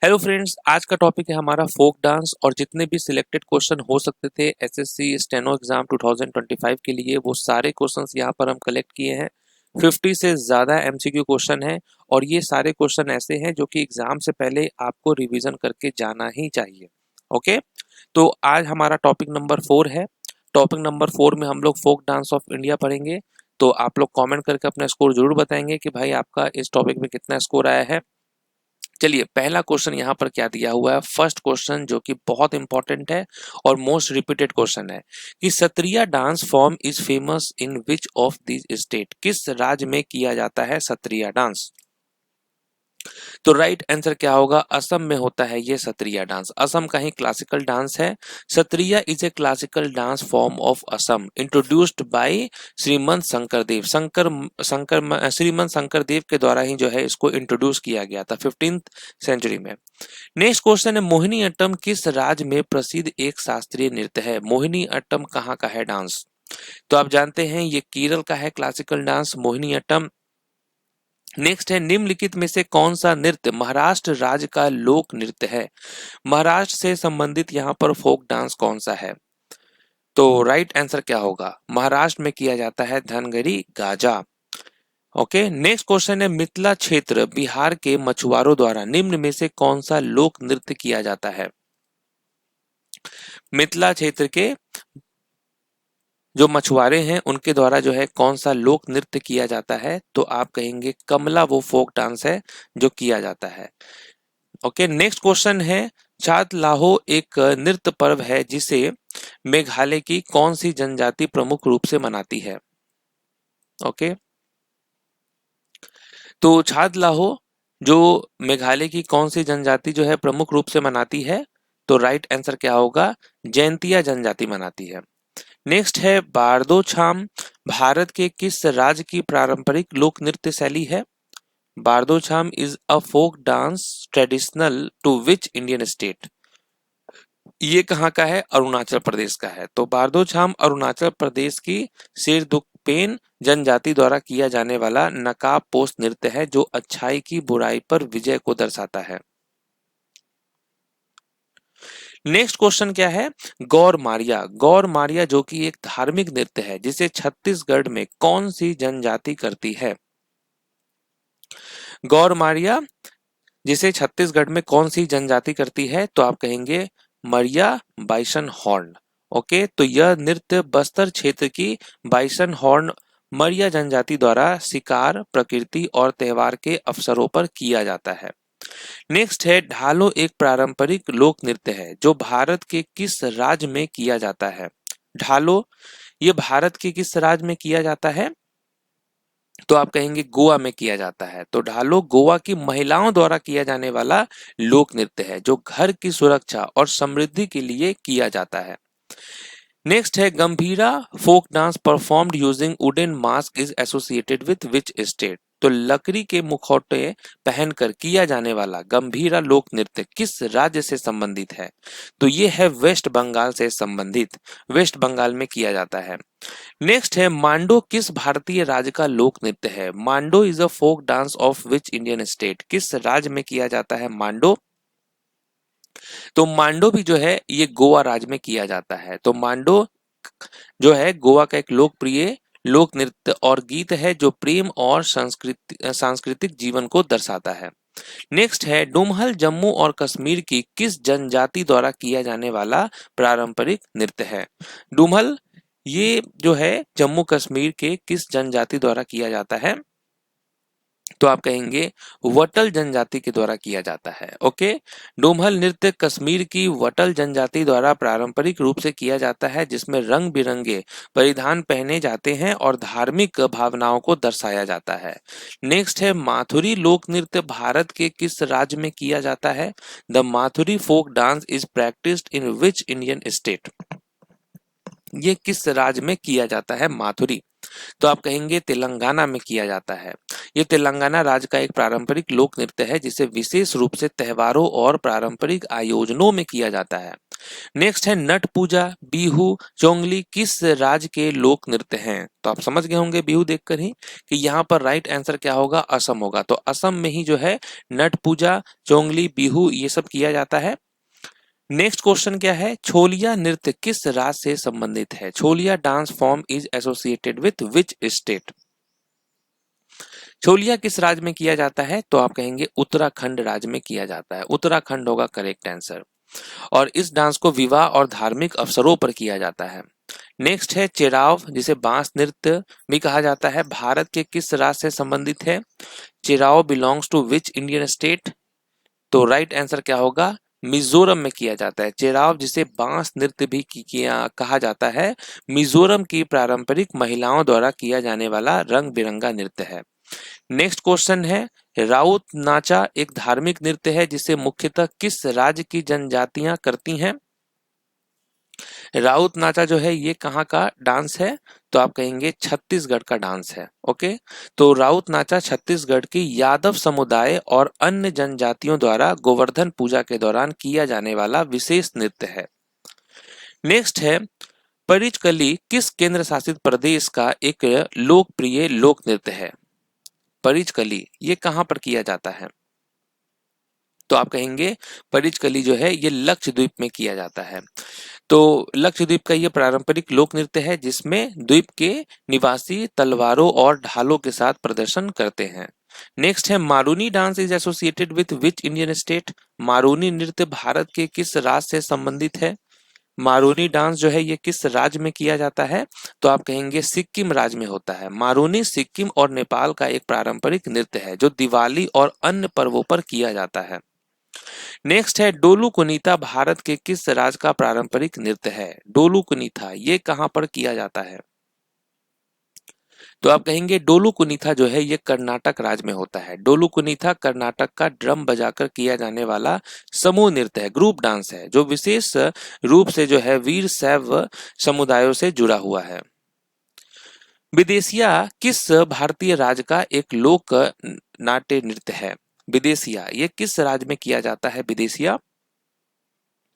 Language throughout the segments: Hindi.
हेलो फ्रेंड्स, आज का टॉपिक है हमारा फोक डांस। और जितने भी सिलेक्टेड क्वेश्चन हो सकते थे एसएससी स्टेनो एग्जाम 2025 के लिए, वो सारे क्वेश्चंस यहाँ पर हम कलेक्ट किए हैं। 50 से ज़्यादा एमसीक्यू क्वेश्चन है और ये सारे क्वेश्चन ऐसे हैं जो कि एग्जाम से पहले आपको रिवीजन करके जाना ही चाहिए। ओके, तो आज हमारा टॉपिक नंबर 4 है। टॉपिक नंबर 4 में हम लोग फोक डांस ऑफ इंडिया पढ़ेंगे। तो आप लोग कॉमेंट करके अपना स्कोर जरूर बताएंगे कि भाई आपका इस टॉपिक में कितना स्कोर आया है। चलिए, पहला क्वेश्चन यहाँ पर क्या दिया हुआ है। फर्स्ट क्वेश्चन जो कि बहुत इंपॉर्टेंट है और मोस्ट रिपीटेड क्वेश्चन है कि Sattriya dance form is famous in which of this state. किस राज्य में किया जाता है सत्रिया डांस? तो राइट आंसर क्या होगा? असम में होता है ये सत्रिया डांस। असम का ही क्लासिकल डांस है। Sattriya is a classical dance form of Assam introduced by Srimanta Sankardev. Srimanta Sankardev के द्वारा ही जो है इसको इंट्रोड्यूस किया गया था 15th सेंचुरी में। नेक्स्ट क्वेश्चन है, मोहिनी अट्टम किस राज्य में प्रसिद्ध एक शास्त्रीय नृत्य है? मोहिनी अट्टम कहाँ का है डांस? तो आप जानते हैं ये केरल का है classical dance Mohini Attam. Next है, निम्नलिखित में से कौन सा नृत्य महाराष्ट्र राज्य का लोक नृत्य है? महाराष्ट्र से संबंधित यहाँ पर फोक डांस कौन सा है? तो राइट आंसर क्या होगा? महाराष्ट्र में किया जाता है Dhangari Gaza. Okay, next question है, मिथिला क्षेत्र बिहार के मछुआरों द्वारा निम्न में से कौन सा लोक नृत्य किया जाता है? मिथिला क्षेत्र के जो मछुआरे हैं उनके द्वारा जो है कौन सा लोक नृत्य किया जाता है? तो आप कहेंगे कमला वो फोक डांस है जो किया जाता है। ओके, नेक्स्ट क्वेश्चन है, चात लाहो एक नृत्य पर्व है जिसे मेघालय की कौन सी जनजाति प्रमुख रूप से मनाती है? ओके, तो छात लाहो जो मेघालय की कौन सी जनजाति जो है प्रमुख रूप से मनाती है? तो राइट आंसर क्या होगा? जैंतिया जनजाति मनाती है। नेक्स्ट है, बारदो छाम भारत के किस राज्य की पारंपरिक लोक नृत्य शैली है? Bardo Chham is a folk dance traditional to which Indian state? ये कहाँ का है? अरुणाचल प्रदेश का है। तो बारदोछाम अरुणाचल प्रदेश की शेरदुकपेन जनजाति द्वारा किया जाने वाला नकाब पोष नृत्य है जो अच्छाई की बुराई पर विजय को दर्शाता है। नेक्स्ट क्वेश्चन क्या है? गौर मारिया। गौर मारिया जो कि एक धार्मिक नृत्य है जिसे छत्तीसगढ़ में कौन सी जनजाति करती है? गौर मारिया जिसे छत्तीसगढ़ में कौन सी जनजाति करती है? तो आप कहेंगे मरिया बाइसन हॉर्न। ओके, तो यह नृत्य बस्तर क्षेत्र की बाइसन हॉर्न मरिया जनजाति द्वारा शिकार, प्रकृति और त्योहार के अवसरों पर किया जाता है। नेक्स्ट है, ढालो एक पारंपरिक लोक नृत्य है जो भारत के किस राज्य में किया जाता है? ढालो ये भारत के किस राज्य में किया जाता है? तो आप कहेंगे गोवा में किया जाता है। तो ढालो गोवा की महिलाओं द्वारा किया जाने वाला लोक नृत्य है जो घर की सुरक्षा और समृद्धि के लिए किया जाता है। नेक्स्ट है, Gambhira folk dance performed using wooden mask is associated with which state? तो लकड़ी के मुखौटे पहनकर किया जाने वाला गंभीरा लोक नृत्य किस राज्य से संबंधित है? तो ये है वेस्ट बंगाल से संबंधित, वेस्ट बंगाल में किया जाता है। नेक्स्ट है, मांडो किस भारतीय राज्य का लोक नृत्य है? Mando is a folk dance of which Indian state? किस राज्य में किया जाता है मांडो? तो मांडो भी जो है ये गोवा राज्य में किया जाता है। तो मांडो जो है गोवा का एक लोकप्रिय लोक नृत्य और गीत है जो प्रेम और सांस्कृतिक जीवन को दर्शाता है। नेक्स्ट है, डुमहल जम्मू और कश्मीर की किस जनजाति द्वारा किया जाने वाला पारंपरिक नृत्य है? डुमहल ये जो है जम्मू कश्मीर के किस जनजाति द्वारा किया जाता है? तो आप कहेंगे वटल जनजाति के द्वारा किया जाता है। ओके, डोमहल नृत्य कश्मीर की वटल जनजाति द्वारा पारंपरिक रूप से किया जाता है जिसमें रंग बिरंगे परिधान पहने जाते हैं और धार्मिक भावनाओं को दर्शाया जाता है। नेक्स्ट है, माथुरी लोक नृत्य भारत के किस राज्य में किया जाता है? The Mathuri folk dance is practised in which Indian state? ये किस राज्य में किया जाता है माथुरी? तो आप कहेंगे तेलंगाना में किया जाता है। ये तेलंगाना राज्य का एक पारंपरिक लोक नृत्य है जिसे विशेष रूप से त्योहारों और पारंपरिक आयोजनों में किया जाता है। नेक्स्ट है नट पूजा, बिहू, चोंगली किस राज्य के लोक नृत्य हैं? तो आप समझ गए होंगे बिहू देखकर ही कि यहाँ पर राइट आंसर क्या होगा, असम होगा। तो असम में ही जो है नट पूजा, चोंगली, बिहू ये सब किया जाता है। नेक्स्ट क्वेश्चन क्या है, छोलिया नृत्य किस राज्य से संबंधित है? Chholiya dance form is associated with which state? Chholiya किस राज्य में किया जाता है? तो आप कहेंगे उत्तराखंड राज्य में किया जाता है। उत्तराखंड होगा करेक्ट आंसर। और इस डांस को विवाह और धार्मिक अवसरों पर किया जाता है। नेक्स्ट है चिराव, जिसे बांस नृत्य भी कहा जाता है, भारत के किस राज्य से संबंधित है? Cheraw belongs to which Indian state? तो राइट आंसर क्या होगा, मिजोरम में किया जाता है। चिराव जिसे बांस नृत्य भी कहा जाता है, मिजोरम की पारंपरिक महिलाओं द्वारा किया जाने वाला रंग बिरंगा नृत्य है। नेक्स्ट क्वेश्चन है, राउत नाचा एक धार्मिक नृत्य है जिसे मुख्यतः किस राज्य की जनजातियां करती हैं? राउत नाचा जो है ये कहाँ का डांस है? तो आप कहेंगे छत्तीसगढ़ का डांस है। ओके, तो राउत नाचा छत्तीसगढ़ की यादव समुदाय और अन्य जनजातियों द्वारा गोवर्धन पूजा के दौरान किया जाने वाला विशेष नृत्य है। नेक्स्ट है, परिचकली किस केंद्र शासित प्रदेश का एक लोकप्रिय लोक नृत्य है? परिचकली ये कहाँ पर किया जाता है? तो आप कहेंगे परिचकली जो है ये लक्षद्वीप में किया जाता है। तो लक्षद्वीप का ये पारंपरिक लोक नृत्य है जिसमें द्वीप के निवासी तलवारों और ढालों के साथ प्रदर्शन करते हैं। नेक्स्ट है, Maruni dance is associated with which Indian state? Maruni नृत्य भारत के किस राज्य से संबंधित है? मारूनी डांस जो है ये किस राज्य में किया जाता है? तो आप कहेंगे सिक्किम राज्य में होता है। मारूनी सिक्किम और नेपाल का एक पारंपरिक नृत्य है जो दिवाली और अन्य पर्वों पर किया जाता है। नेक्स्ट है, डोलू कुनीता भारत के किस राज्य का पारंपरिक नृत्य है? डोलू कुनीता ये कहां पर किया जाता है? तो आप कहेंगे डोलू कुनीता जो है ये कर्नाटक राज्य में होता है। डोलू कुनीता कर्नाटक का ड्रम बजाकर किया जाने वाला समूह नृत्य है, ग्रुप डांस है, जो विशेष रूप से जो है वीर शैव समुदायों से जुड़ा हुआ है। विदेशिया किस भारतीय राज्य का एक लोक नाट्य नृत्य है? विदेशिया ये किस राज्य में किया जाता है? विदेशिया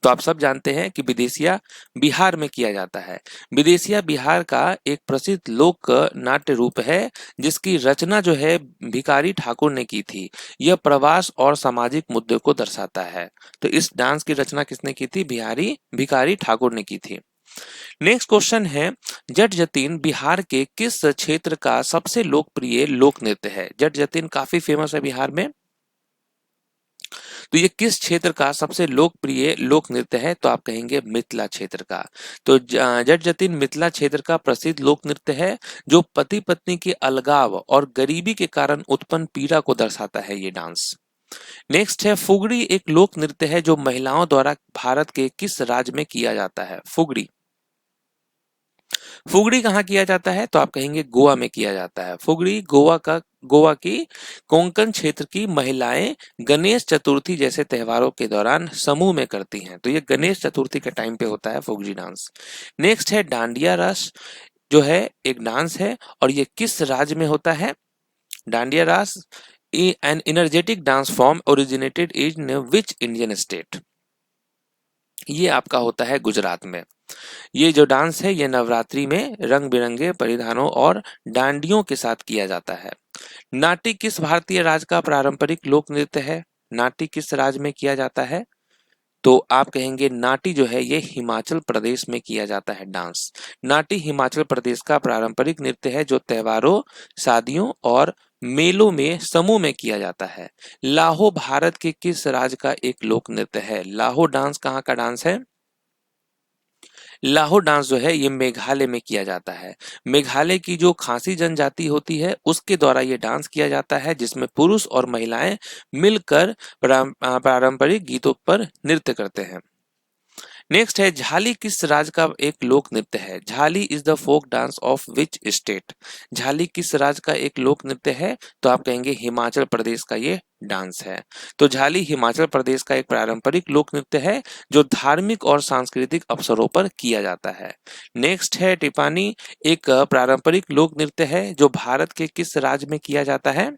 तो आप सब जानते हैं कि विदेशिया बिहार में किया जाता है। विदेशिया बिहार का एक प्रसिद्ध लोक नाट्य रूप है जिसकी रचना जो है भिखारी ठाकुर ने की थी। यह प्रवास और सामाजिक मुद्दे को दर्शाता है। तो इस डांस की रचना किसने की थी? भिखारी ठाकुर ने की थी। नेक्स्ट क्वेश्चन है, जट जतीन बिहार के किस क्षेत्र का सबसे लोकप्रिय लोक नृत्य है? जट जतीन काफी फेमस है बिहार में, तो ये किस क्षेत्र का सबसे लोकप्रिय लोक नृत्य है? तो आप कहेंगे मिथिला क्षेत्र का। तो जट जतीन मिथिला क्षेत्र का प्रसिद्ध लोक नृत्य है जो पति पत्नी के अलगाव और गरीबी के कारण उत्पन्न पीड़ा को दर्शाता है ये डांस। नेक्स्ट है, फुगड़ी एक लोक नृत्य है जो महिलाओं द्वारा भारत के किस राज्य में किया जाता है? फुगड़ी फुगड़ी कहाँ किया जाता है? तो आप कहेंगे गोवा में किया जाता है। फुगड़ी गोवा की कोंकण क्षेत्र की महिलाएं गणेश चतुर्थी जैसे त्योहारों के दौरान समूह में करती हैं। तो ये गणेश चतुर्थी के टाइम पे होता है फुगड़ी डांस। नेक्स्ट है, डांडिया रास जो है एक डांस है और ये किस राज्य में होता है? डांडिया रास N energetic dance form originated in which Indian state? ये आपका होता है गुजरात में। ये जो डांस है ये नवरात्रि में रंग बिरंगे परिधानों और डांडियों के साथ किया जाता है। नाट्य किस भारतीय राज्य का पारंपरिक लोक नृत्य है? नाट्य किस राज्य में किया जाता है? तो आप कहेंगे नाटी जो है ये हिमाचल प्रदेश में किया जाता है डांस। नाटी हिमाचल प्रदेश का पारंपरिक नृत्य है जो त्योहारों, शादियों और मेलों में समूह में किया जाता है। लाहो भारत के किस राज्य का एक लोक नृत्य है? लाहो डांस कहाँ का डांस है? लाहो डांस जो है ये मेघालय में किया जाता है। मेघालय की जो खासी जनजाति होती है उसके द्वारा ये डांस किया जाता है जिसमें पुरुष और महिलाएं मिलकर पारंपरिक गीतों पर नृत्य करते हैं। नेक्स्ट है, झाली किस राज्य का एक लोक नृत्य है? Jhali is the folk dance of which state? Jhali किस राज्य का एक लोक नृत्य है? तो आप कहेंगे हिमाचल प्रदेश का ये डांस है। तो झाली हिमाचल प्रदेश का एक पारंपरिक लोक नृत्य है जो धार्मिक और सांस्कृतिक अवसरों पर किया जाता है। नेक्स्ट है, टिपानी एक पारंपरिक लोक नृत्य है जो भारत के किस राज्य में किया जाता है?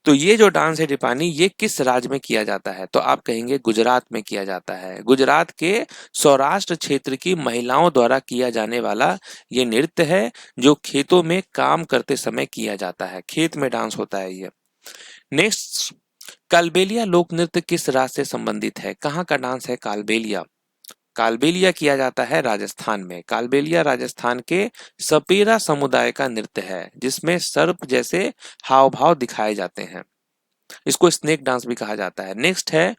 तो ये जो डांस है दीपानी, ये किस राज्य में किया जाता है? तो आप कहेंगे गुजरात में किया जाता है। गुजरात के सौराष्ट्र क्षेत्र की महिलाओं द्वारा किया जाने वाला ये नृत्य है, जो खेतों में काम करते समय किया जाता है। खेत में डांस होता है ये। नेक्स्ट, कालबेलिया लोक नृत्य किस राज्य से संबंधित है? कहाँ का डांस है कालबेलिया? कालबेलिया किया जाता है राजस्थान में। कालबेलिया राजस्थान के सपेरा समुदाय का नृत्य है, जिसमें सर्प जैसे हाव भाव दिखाए जाते हैं। इसको स्नेक डांस भी कहा जाता है। नेक्स्ट है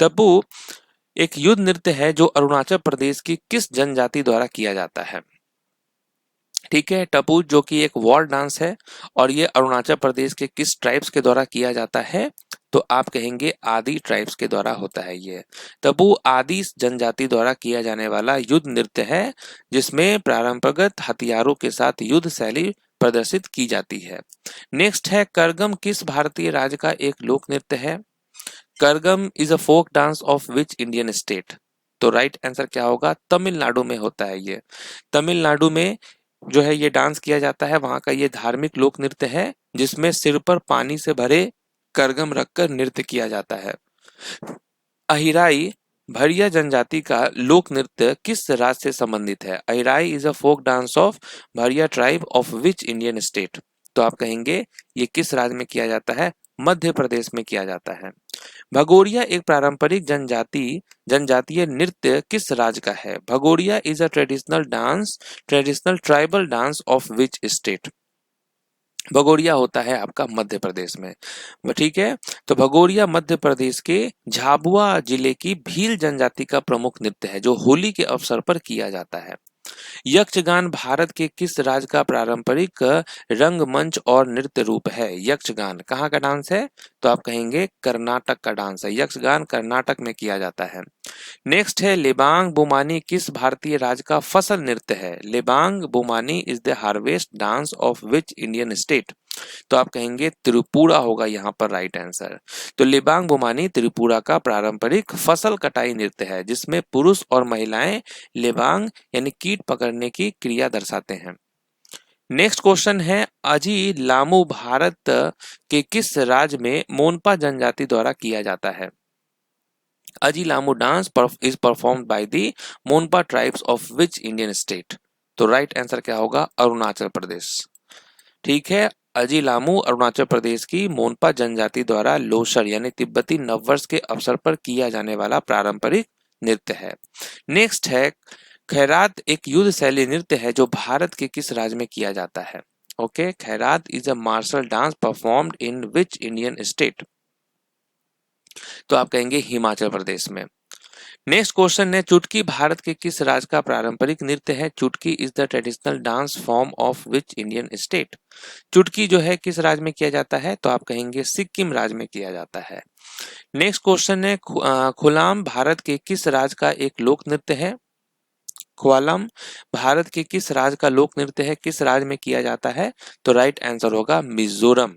टप्पू, एक युद्ध नृत्य है जो अरुणाचल प्रदेश की किस जनजाति द्वारा किया जाता है? ठीक है, टप्पू जो कि एक वॉर डांस है, और ये अरुणाचल प्रदेश के किस ट्राइब्स के द्वारा किया जाता है? तो आप कहेंगे आदि ट्राइब्स के द्वारा होता है ये। टप्पू आदि जनजाति द्वारा किया जाने वाला युद्ध नृत्य है, जिसमें परंपरागत हथियारों के साथ युद्ध शैली प्रदर्शित की जाती है। नेक्स्ट है करगम किस भारतीय राज्य का एक लोक नृत्य है? Karagam is a folk dance of which Indian state? तो राइट आंसर क्या होगा? तमिलनाडु में होता है ये। तमिलनाडु में जो है ये डांस किया जाता है। वहां का ये धार्मिक लोक नृत्य है, जिसमें सिर पर पानी से भरे करगम रखकर नृत्य किया जाता है। अहिराई भरिया जनजाति का लोक नृत्य किस राज्य से संबंधित है? Ahirai is a folk dance of Bharia tribe of which Indian state? तो आप कहेंगे ये किस राज्य में किया जाता है? मध्य प्रदेश में किया जाता है। भगोरिया एक पारंपरिक जनजातीय नृत्य किस राज्य का है? Bhagoria is a traditional tribal dance of which state? Bhagoria होता है आपका मध्य प्रदेश में। ठीक है, तो भगोरिया मध्य प्रदेश के झाबुआ जिले की भील जनजाति का प्रमुख नृत्य है, जो होली के अवसर पर किया जाता है। यक्षगान भारत के किस राज्य का पारंपरिक रंगमंच और नृत्य रूप है? यक्षगान कहाँ का डांस है? तो आप कहेंगे कर्नाटक का डांस है। यक्षगान कर्नाटक में किया जाता है। नेक्स्ट है लेबांग बुमानी किस भारतीय राज्य का फसल नृत्य है? Lebang Boomani is the harvest dance of which Indian state? तो आप कहेंगे त्रिपुरा होगा यहाँ पर राइट आंसर। तो लेबांग बुमानी त्रिपुरा का पारंपरिक फसल कटाई नृत्य है, जिसमें पुरुष और महिलाएं लेबांग यानी कीट पकड़ने की क्रिया दर्शाते हैं। नेक्स्ट क्वेश्चन है अजी लामू भारत के किस राज्य में मोनपा जनजाति द्वारा किया जाता है? अजी Lamu dance is performed by the Monpa tribes of which Indian state? तो राइट आंसर क्या होगा? अरुणाचल प्रदेश। ठीक है, अजी लामू अरुणाचल प्रदेश की मोनपा जनजाति द्वारा लोसर यानी तिब्बती नववर्ष के अवसर पर किया जाने वाला पारंपरिक नृत्य है। नेक्स्ट है खैरात एक युद्ध शैली नृत्य है, जो भारत के किस राज्य में किया जाता है? ओके, खैरात is a martial dance performed in which Indian state? तो आप कहेंगे हिमाचल प्रदेश में। नेक्स्ट क्वेश्चन है चुटकी भारत के किस राज्य का पारंपरिक नृत्य है? चुटकी is the traditional dance form of which Indian state? चुटकी जो है किस राज्य में किया जाता है? तो आप कहेंगे सिक्किम राज्य में किया जाता है। नेक्स्ट क्वेश्चन है खुलाम भारत के किस राज्य का एक लोक नृत्य है? ख्वालम भारत के किस राज्य का लोक नृत्य है? किस राज्य में किया जाता है? तो राइट आंसर होगा मिजोरम।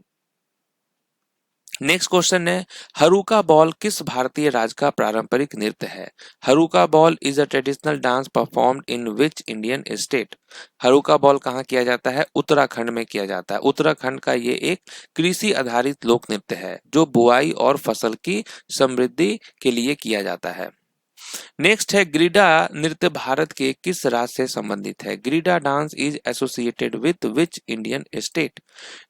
नेक्स्ट क्वेश्चन है हरुका बॉल किस भारतीय राज्य का पारंपरिक नृत्य है? Haruka Bol is a traditional dance performed in which Indian state? Haruka Bol कहाँ किया जाता है? उत्तराखंड में किया जाता है। उत्तराखंड का ये एक कृषि आधारित लोक नृत्य है, जो बुआई और फसल की समृद्धि के लिए किया जाता है। नेक्स्ट है ग्रीडा नृत्य भारत के किस राज्य से संबंधित है? ग्रीडा dance is associated with which Indian state?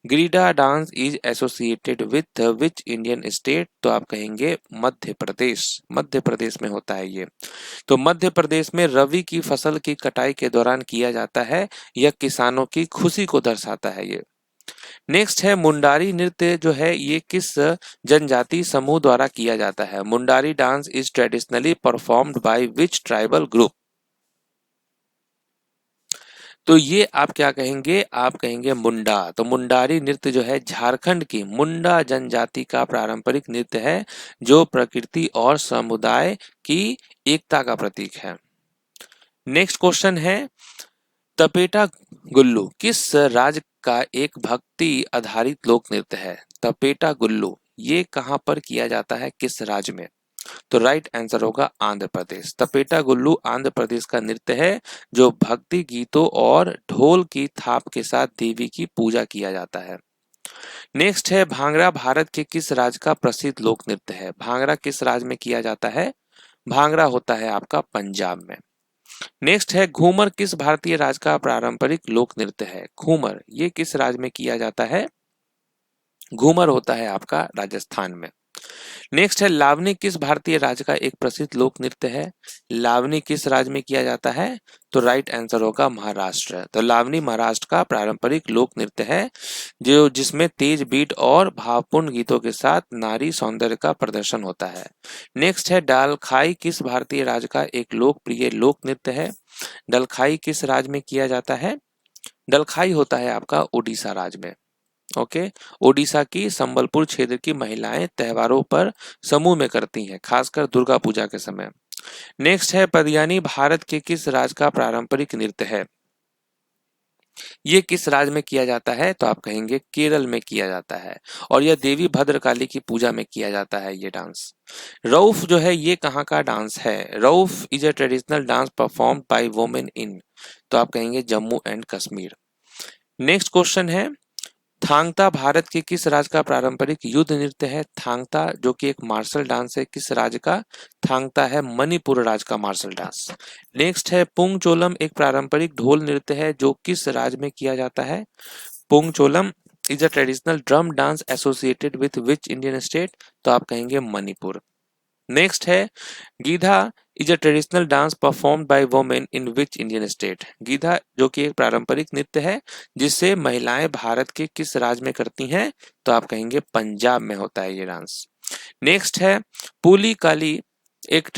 ग्रीडा dance is associated with which Indian state? तो आप कहेंगे मध्य प्रदेश। मध्य प्रदेश में होता है ये। तो मध्य प्रदेश में रबी की फसल की कटाई के दौरान किया जाता है। यह किसानों की खुशी को दर्शाता है ये। नेक्स्ट है मुंडारी नृत्य जो है ये किस जनजाति समूह द्वारा किया जाता है? Mundari dance is traditionally performed by which tribal group? तो ये आप क्या कहेंगे? आप कहेंगे मुंडा। तो मुंडारी नृत्य जो है झारखंड की मुंडा जनजाति का पारंपरिक नृत्य है, जो प्रकृति और समुदाय की एकता का प्रतीक है। नेक्स्ट क्वेश्चन है तपेटा गुल्लू किस राज्य का एक भक्ति आधारित लोक नृत्य है? तपेटा गुल्लू ये कहाँ पर किया जाता है? किस राज्य में? तो राइट आंसर होगा आंध्र प्रदेश। तपेटा गुल्लू आंध्र प्रदेश का नृत्य है, जो भक्ति गीतों और ढोल की थाप के साथ देवी की पूजा किया जाता है। नेक्स्ट है भांगड़ा भारत के किस राज्य का प्रसिद्ध लोक नृत्य है? भांगड़ा किस राज्य में किया जाता है? भांगड़ा होता है आपका पंजाब में। नेक्स्ट है घूमर किस भारतीय राज्य का पारंपरिक लोक नृत्य है? घूमर ये किस राज्य में किया जाता है? घूमर होता है आपका राजस्थान में। नेक्स्ट है लावनी किस भारतीय राज्य का एक प्रसिद्ध लोक नृत्य है? लावनी किस राज्य में किया जाता है? तो राइट आंसर होगा महाराष्ट्र। तो लावनी महाराष्ट्र का पारंपरिक लोक नृत्य है जो जिसमें तेज बीट और भावपूर्ण गीतों के साथ नारी सौंदर्य का प्रदर्शन होता है। नेक्स्ट है डालखाई किस भारतीय राज्य का एक लोकप्रिय लोक नृत्य है? डलखाई किस राज्य में किया जाता है? डलखाई होता है आपका उड़ीसा राज्य में। ओके, ओडिशा की संबलपुर क्षेत्र की महिलाएं त्योहारों पर समूह में करती हैं, खासकर दुर्गा पूजा के समय। नेक्स्ट है पदियानी भारत के किस राज्य का पारंपरिक नृत्य है? ये किस राज्य में किया जाता है? तो आप कहेंगे केरल में किया जाता है और यह देवी भद्रकाली की पूजा में किया जाता है ये डांस। रऊफ जो है ये कहाँ का डांस है? Rauf is a traditional dance perform by women in, तो आप कहेंगे Jammu and Kashmir. Next question है थांगता भारत के किस राज्य का पारंपरिक युद्ध नृत्य है? थांगता जो कि एक मार्शल डांस है, किस राज्य का? थांगता है मणिपुर राज्य का मार्शल डांस। नेक्स्ट है पुंगचोलम एक पारंपरिक ढोल नृत्य है जो किस राज्य में किया जाता है? Pungcholom is a traditional drum dance associated with which Indian state? तो आप कहेंगे मणिपुर। नेक्स्ट है Gidha is a traditional dance performed by women in which Indian state? Gidha जो कि एक पारंपरिक नृत्य है जिसे महिलाएं भारत के किस राज्य में करती हैं? तो आप कहेंगे पंजाब में होता है ये डांस। नेक्स्ट है पुली काली एक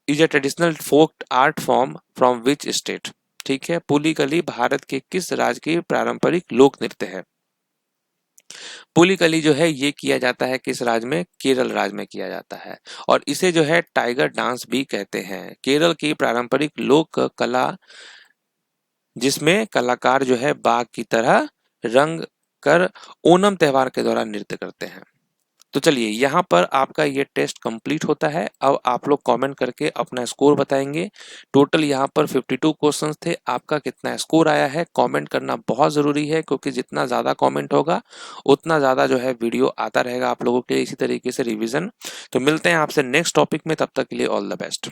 is a traditional folk art form from which state? ठीक है, पुली कली भारत के किस राज्य की पारंपरिक लोक नृत्य है? पुलिकली जो है ये किया जाता है किस राज्य में? केरल राज्य में किया जाता है और इसे जो है टाइगर डांस भी कहते हैं। केरल की पारंपरिक लोक कला जिसमें कलाकार जो है बाघ की तरह रंग कर ओणम त्योहार के दौरान नृत्य करते हैं। तो चलिए यहाँ पर आपका ये टेस्ट कंप्लीट होता है। अब आप लोग कमेंट करके अपना स्कोर बताएंगे। टोटल यहाँ पर 52 क्वेश्चंस थे, आपका कितना स्कोर आया है कमेंट करना बहुत ज़रूरी है क्योंकि जितना ज़्यादा कमेंट होगा उतना ज़्यादा जो है वीडियो आता रहेगा आप लोगों के लिए इसी तरीके से रिविजन। तो मिलते हैं आपसे नेक्स्ट टॉपिक में, तब तक के लिए ऑल द बेस्ट।